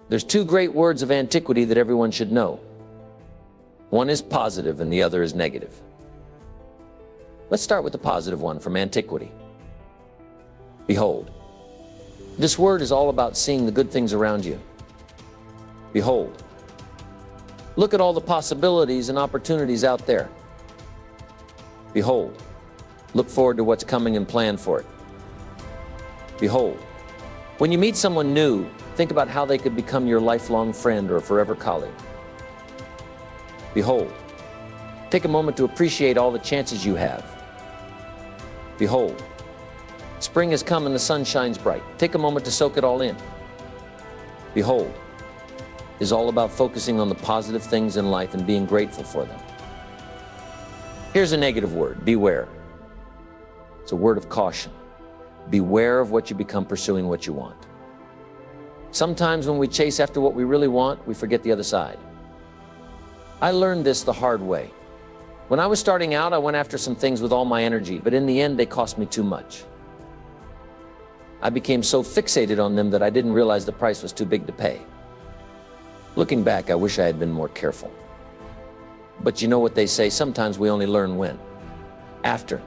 There's two great words of antiquity that everyone should know. One is positive and the other is negative. Let's start with the positive one from antiquity. Behold. This word is all about seeing the good things around you. Behold. Look at all the possibilities and opportunities out there. Behold. Look forward to what's coming and plan for it. Behold. When you meet someone new, think about how they could become your lifelong friend or forever colleague. Behold. Take a moment to appreciate all the chances you have. Behold. Spring has come and the sun shines bright. Take a moment to soak it all in. Behold is all about focusing on the positive things in life and being grateful for them. Here's a negative word, beware. It's a word of caution. Beware of what you become pursuing what you want. Sometimes when we chase after what we really want, we forget the other side. I learned this the hard way. When I was starting out, I went after some things with all my energy, but in the end, they cost me too much. I became so fixated on them that I didn't realize the price was too big to pay. Looking back, I wish I had been more careful. But you know what they say, sometimes we only learn when? After.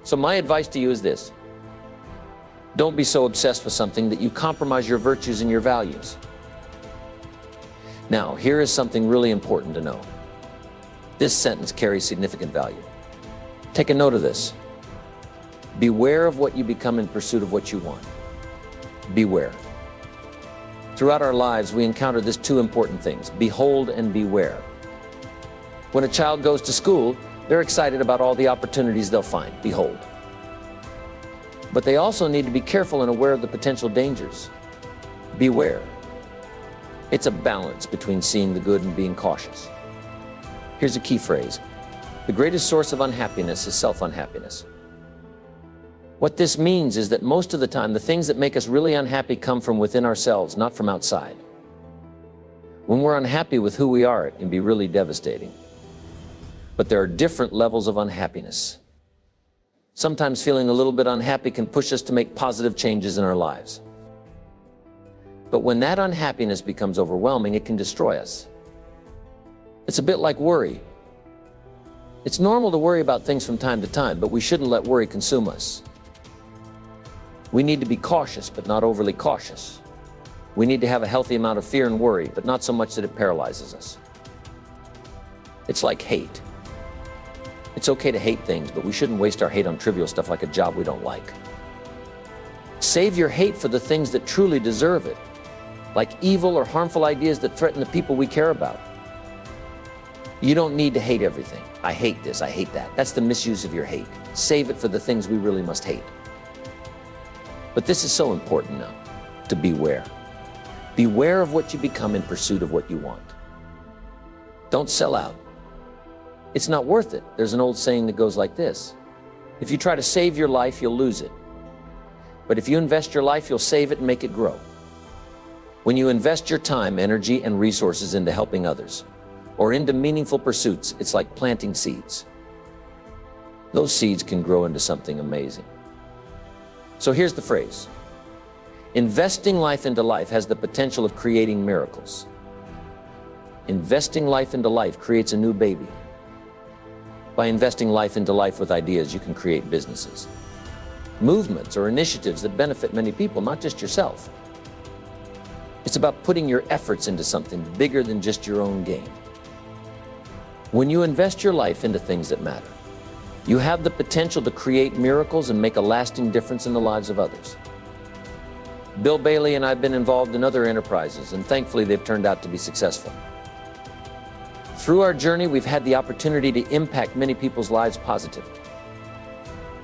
So my advice to you is this. Don't be so obsessed with something that you compromise your virtues and your values. Now, here is something really important to know. This sentence carries significant value. Take a note of this. Beware of what you become in pursuit of what you want. Beware. Throughout our lives, we encounter these two important things, behold and beware. When a child goes to school, they're excited about all the opportunities they'll find, behold. But they also need to be careful and aware of the potential dangers. Beware. It's a balance between seeing the good and being cautious. Here's a key phrase. The greatest source of unhappiness is self-unhappiness. What this means is that most of the time, the things that make us really unhappy come from within ourselves, not from outside. When we're unhappy with who we are, it can be really devastating. But there are different levels of unhappiness. Sometimes feeling a little bit unhappy can push us to make positive changes in our lives. But when that unhappiness becomes overwhelming, it can destroy us. It's a bit like worry. It's normal to worry about things from time to time, but we shouldn't let worry consume us. We need to be cautious, but not overly cautious. We need to have a healthy amount of fear and worry, but not so much that it paralyzes us. It's like hate. It's okay to hate things, but we shouldn't waste our hate on trivial stuff like a job we don't like. Save your hate for the things that truly deserve it, like evil or harmful ideas that threaten the people we care about. You don't need to hate everything. I hate this, I hate that. That's the misuse of your hate. Save it for the things we really must hate. But this is so important now, to beware. Beware of what you become in pursuit of what you want. Don't sell out. It's not worth it. There's an old saying that goes like this. If you try to save your life, you'll lose it. But if you invest your life, you'll save it and make it grow. When you invest your time, energy, and resources into helping others, or into meaningful pursuits, it's like planting seeds. Those seeds can grow into something amazing. So here's the phrase. Investing life into life has the potential of creating miracles. Investing life into life creates a new baby. By investing life into life with ideas, you can create businesses, movements, or initiatives that benefit many people, not just yourself. It's about putting your efforts into something bigger than just your own gain. When you invest your life into things that matter, you have the potential to create miracles and make a lasting difference in the lives of others. Bill Bailey and I have been involved in other enterprises, and thankfully they've turned out to be successful. Through our journey, we've had the opportunity to impact many people's lives positively.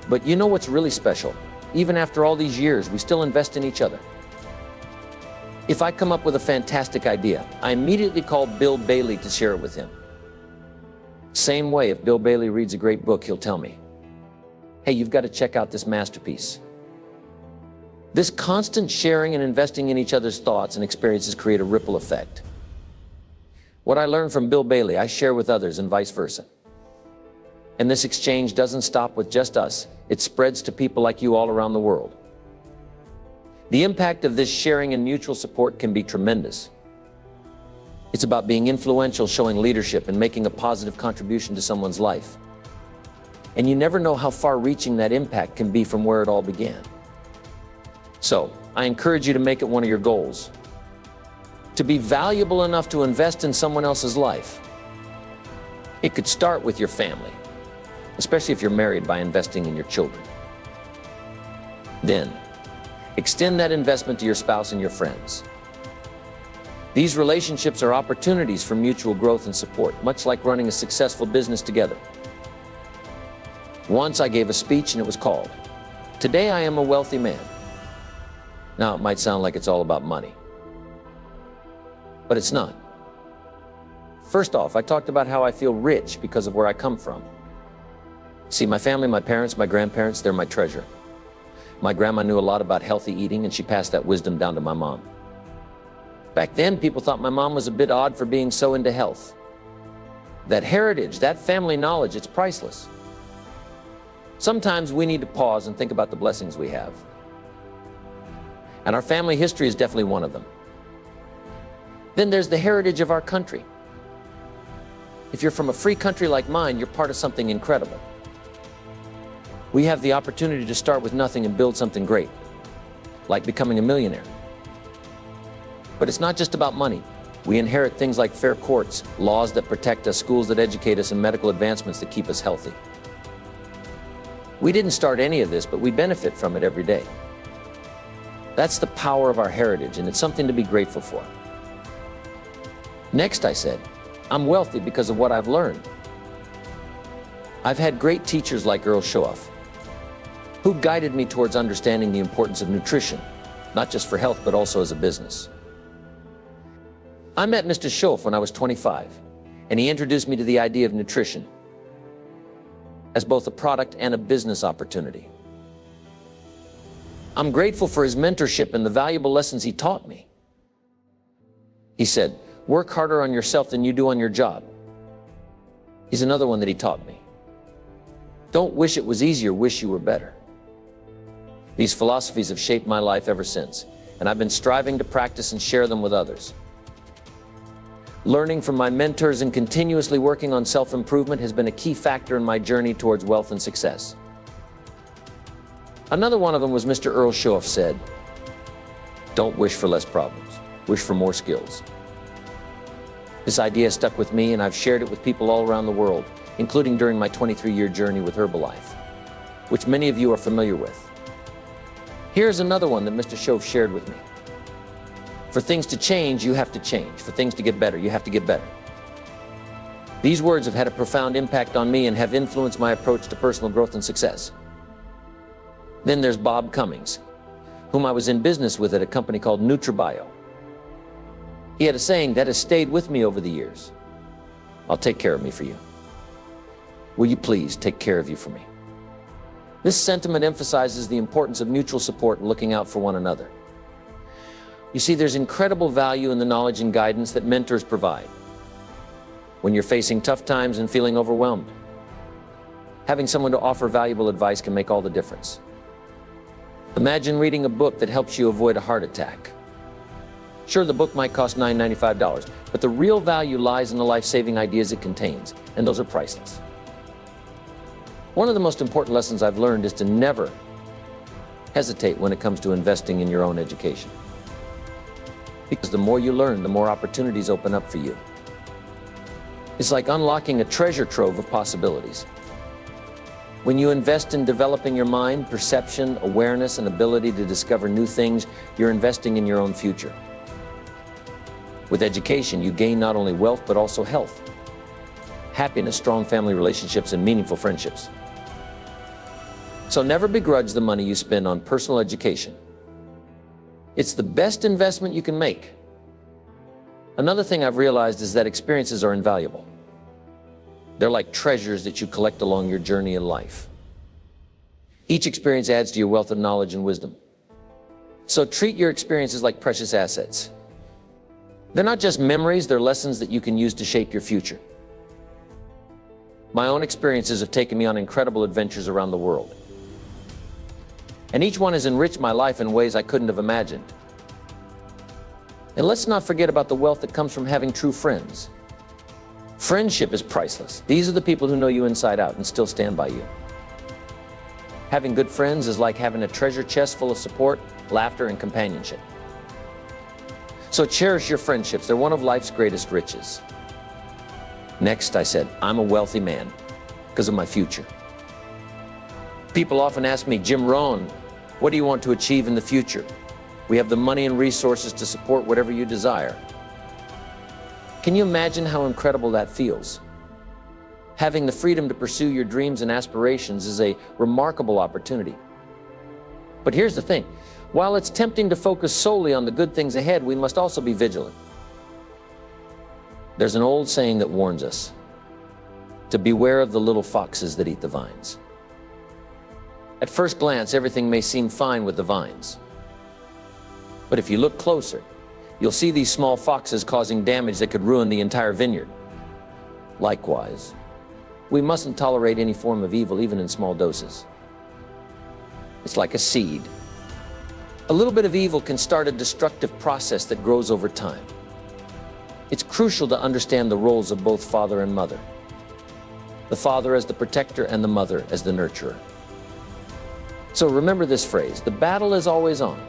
But you know what's really special? Even after all these years, we still invest in each other. If I come up with a fantastic idea, I immediately call Bill Bailey to share it with him. Same way, if Bill Bailey reads a great book, he'll tell me, hey, you've got to check out this masterpiece. This constant sharing and investing in each other's thoughts and experiences create a ripple effect. What I learned from Bill Bailey, I share with others and vice versa. And this exchange doesn't stop with just us. It spreads to people like you all around the world. The impact of this sharing and mutual support can be tremendous. It's about being influential, showing leadership, and making a positive contribution to someone's life. And you never know how far-reaching that impact can be from where it all began. So, I encourage you to make it one of your goals to be valuable enough to invest in someone else's life. It could start with your family, especially if you're married, by investing in your children. Then, extend that investment to your spouse and your friends. These relationships are opportunities for mutual growth and support, much like running a successful business together. Once I gave a speech and it was called, "Today I am a wealthy man." Now, it might sound like it's all about money, but it's not. First off, I talked about how I feel rich because of where I come from. See, my family, my parents, my grandparents, they're my treasure. My grandma knew a lot about healthy eating, and she passed that wisdom down to my mom. Back then, people thought my mom was a bit odd for being so into health. That heritage, that family knowledge, it's priceless. Sometimes we need to pause and think about the blessings we have. And our family history is definitely one of them. Then there's the heritage of our country. If you're from a free country like mine, you're part of something incredible. We have the opportunity to start with nothing and build something great, like becoming a millionaire. But it's not just about money. We inherit things like fair courts, laws that protect us, schools that educate us, and medical advancements that keep us healthy. We didn't start any of this, but we benefit from it every day. That's the power of our heritage, and it's something to be grateful for. Next, I said, I'm wealthy because of what I've learned. I've had great teachers like Earl Shoaff, who guided me towards understanding the importance of nutrition, not just for health, but also as a business. I met Mr. Shoaff when I was 25, and he introduced me to the idea of nutrition as both a product and a business opportunity. I'm grateful for his mentorship and the valuable lessons he taught me. He said, "Work harder on yourself than you do on your job." He's another one that he taught me. Don't wish it was easier, wish you were better. These philosophies have shaped my life ever since, and I've been striving to practice and share them with others. Learning from my mentors and continuously working on self-improvement has been a key factor in my journey towards wealth and success. Another one of them was Mr. Earl Shoaff said, "Don't wish for less problems, wish for more skills." This idea stuck with me, and I've shared it with people all around the world, including during my 23-year journey with Herbalife, which many of you are familiar with. Here's another one that Mr. Shoaff shared with me. For things to change, you have to change. For things to get better, you have to get better. These words have had a profound impact on me and have influenced my approach to personal growth and success. Then there's Bob Cummings, whom I was in business with at a company called NutriBio. He had a saying that has stayed with me over the years. "I'll take care of me for you. Will you please take care of you for me?" This sentiment emphasizes the importance of mutual support and looking out for one another. You see, there's incredible value in the knowledge and guidance that mentors provide. When you're facing tough times and feeling overwhelmed, having someone to offer valuable advice can make all the difference. Imagine reading a book that helps you avoid a heart attack. Sure, the book might cost $9.95, but the real value lies in the life-saving ideas it contains, and those are priceless. One of the most important lessons I've learned is to never hesitate when it comes to investing in your own education. Because the more you learn, the more opportunities open up for you. It's like unlocking a treasure trove of possibilities. When you invest in developing your mind, perception, awareness, and ability to discover new things, you're investing in your own future. With education, you gain not only wealth, but also health, happiness, strong family relationships, and meaningful friendships. So never begrudge the money you spend on personal education. It's the best investment you can make. Another thing I've realized is that experiences are invaluable. They're like treasures that you collect along your journey in life. Each experience adds to your wealth of knowledge and wisdom. So treat your experiences like precious assets. They're not just memories, they're lessons that you can use to shape your future. My own experiences have taken me on incredible adventures around the world. And each one has enriched my life in ways I couldn't have imagined. And let's not forget about the wealth that comes from having true friends. Friendship is priceless. These are the people who know you inside out and still stand by you. Having good friends is like having a treasure chest full of support, laughter, and companionship. So cherish your friendships. They're one of life's greatest riches. Next, I said, I'm a wealthy man because of my future. People often ask me, Jim Rohn, what do you want to achieve in the future? We have the money and resources to support whatever you desire. Can you imagine how incredible that feels? Having the freedom to pursue your dreams and aspirations is a remarkable opportunity. But here's the thing. While it's tempting to focus solely on the good things ahead, we must also be vigilant. There's an old saying that warns us to beware of the little foxes that eat the vines. At first glance, everything may seem fine with the vines. But if you look closer, you'll see these small foxes causing damage that could ruin the entire vineyard. Likewise, we mustn't tolerate any form of evil, even in small doses. It's like a seed. A little bit of evil can start a destructive process that grows over time. It's crucial to understand the roles of both father and mother. The father as the protector and the mother as the nurturer. So remember this phrase, the battle is always on,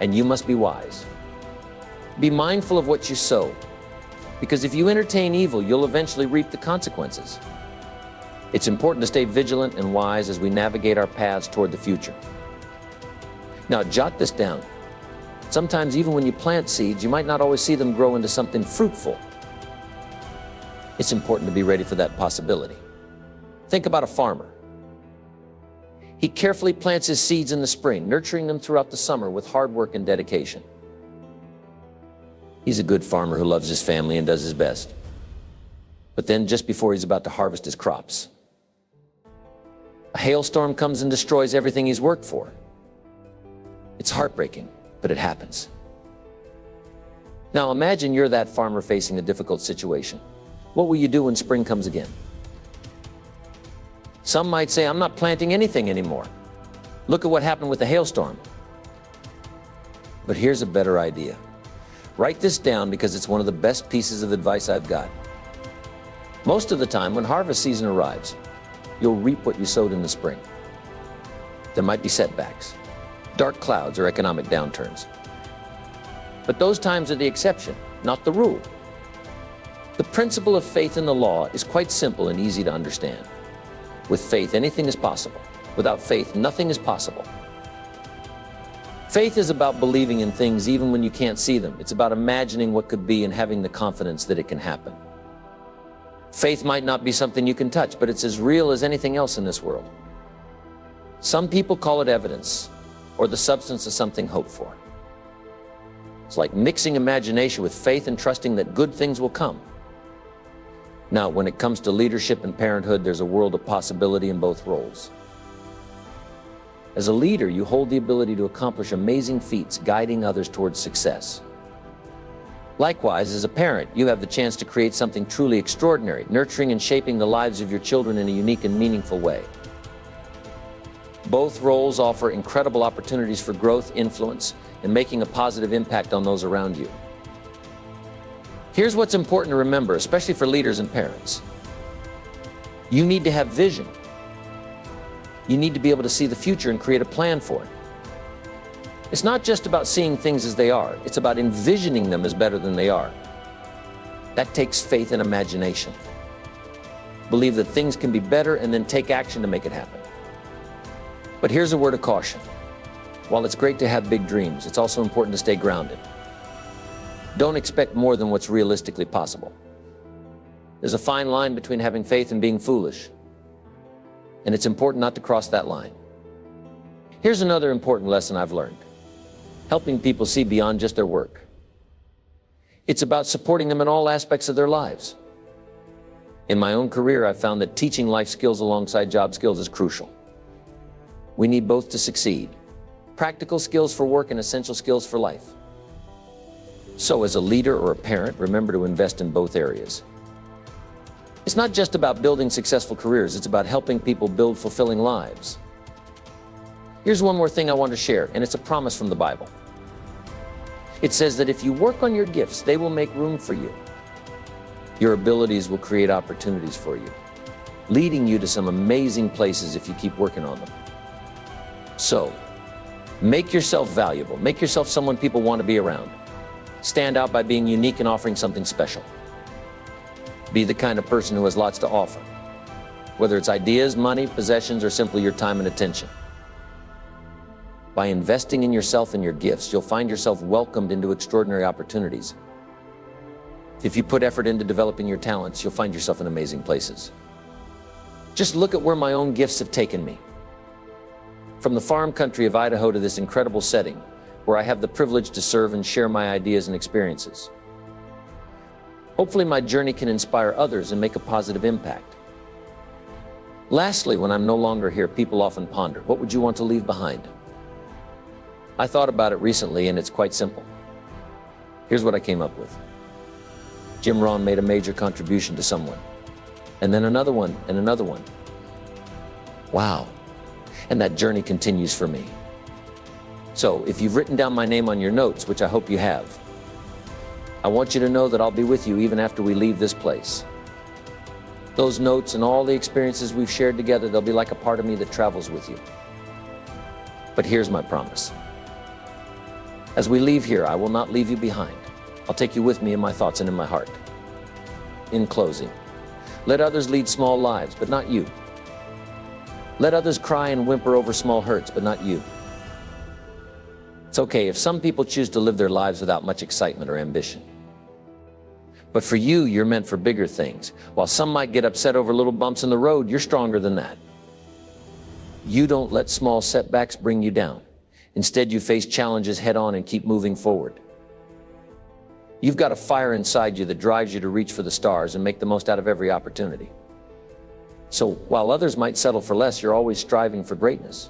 and you must be wise. Be mindful of what you sow, because if you entertain evil, you'll eventually reap the consequences. It's important to stay vigilant and wise as we navigate our paths toward the future. Now, jot this down. Sometimes even when you plant seeds, you might not always see them grow into something fruitful. It's important to be ready for that possibility. Think about a farmer. He carefully plants his seeds in the spring, nurturing them throughout the summer with hard work and dedication. He's a good farmer who loves his family and does his best. But then, just before he's about to harvest his crops, a hailstorm comes and destroys everything he's worked for. It's heartbreaking, but it happens. Now imagine you're that farmer facing a difficult situation. What will you do when spring comes again? Some might say, I'm not planting anything anymore. Look at what happened with the hailstorm. But here's a better idea. Write this down because it's one of the best pieces of advice I've got. Most of the time, when harvest season arrives, you'll reap what you sowed in the spring. There might be setbacks, dark clouds, or economic downturns. But those times are the exception, not the rule. The principle of faith in the law is quite simple and easy to understand. With faith, anything is possible. Without faith, nothing is possible. Faith is about believing in things even when you can't see them. It's about imagining what could be and having the confidence that it can happen. Faith might not be something you can touch, but it's as real as anything else in this world. Some people call it evidence, or the substance of something hoped for. It's like mixing imagination with faith and trusting that good things will come. Now, when it comes to leadership and parenthood, there's a world of possibility in both roles. As a leader, you hold the ability to accomplish amazing feats, guiding others towards success. Likewise, as a parent, you have the chance to create something truly extraordinary, nurturing and shaping the lives of your children in a unique and meaningful way. Both roles offer incredible opportunities for growth, influence, and making a positive impact on those around you. Here's what's important to remember, especially for leaders and parents. You need to have vision. You need to be able to see the future and create a plan for it. It's not just about seeing things as they are. It's about envisioning them as better than they are. That takes faith and imagination. Believe that things can be better and then take action to make it happen. But here's a word of caution. While it's great to have big dreams, it's also important to stay grounded. Don't expect more than what's realistically possible. There's a fine line between having faith and being foolish. And it's important not to cross that line. Here's another important lesson I've learned. Helping people see beyond just their work. It's about supporting them in all aspects of their lives. In my own career, I've found that teaching life skills alongside job skills is crucial. We need both to succeed. Practical skills for work and essential skills for life. So as a leader or a parent, remember to invest in both areas. It's not just about building successful careers, it's about helping people build fulfilling lives. Here's one more thing I want to share, and it's a promise from the Bible. It says that if you work on your gifts, they will make room for you. Your abilities will create opportunities for you, leading you to some amazing places if you keep working on them. So, make yourself valuable. Make yourself someone people want to be around. Stand out by being unique and offering something special. Be the kind of person who has lots to offer, whether it's ideas, money, possessions, or simply your time and attention. By investing in yourself and your gifts, you'll find yourself welcomed into extraordinary opportunities. If you put effort into developing your talents, you'll find yourself in amazing places. Just look at where my own gifts have taken me. From the farm country of Idaho to this incredible setting, where I have the privilege to serve and share my ideas and experiences. Hopefully my journey can inspire others and make a positive impact. Lastly, when I'm no longer here, people often ponder, what would you want to leave behind? I thought about it recently, and it's quite simple. Here's what I came up with. Jim Rohn made a major contribution to someone, and then another one, and another one. Wow. And that journey continues for me. So, if you've written down my name on your notes, which I hope you have, I want you to know that I'll be with you even after we leave this place. Those notes and all the experiences we've shared together, they'll be like a part of me that travels with you. But here's my promise. As we leave here, I will not leave you behind. I'll take you with me in my thoughts and in my heart. In closing, let others lead small lives, but not you. Let others cry and whimper over small hurts, but not you. It's okay if some people choose to live their lives without much excitement or ambition. But for you, you're meant for bigger things. While some might get upset over little bumps in the road, you're stronger than that. You don't let small setbacks bring you down. Instead, you face challenges head on and keep moving forward. You've got a fire inside you that drives you to reach for the stars and make the most out of every opportunity. So while others might settle for less, you're always striving for greatness.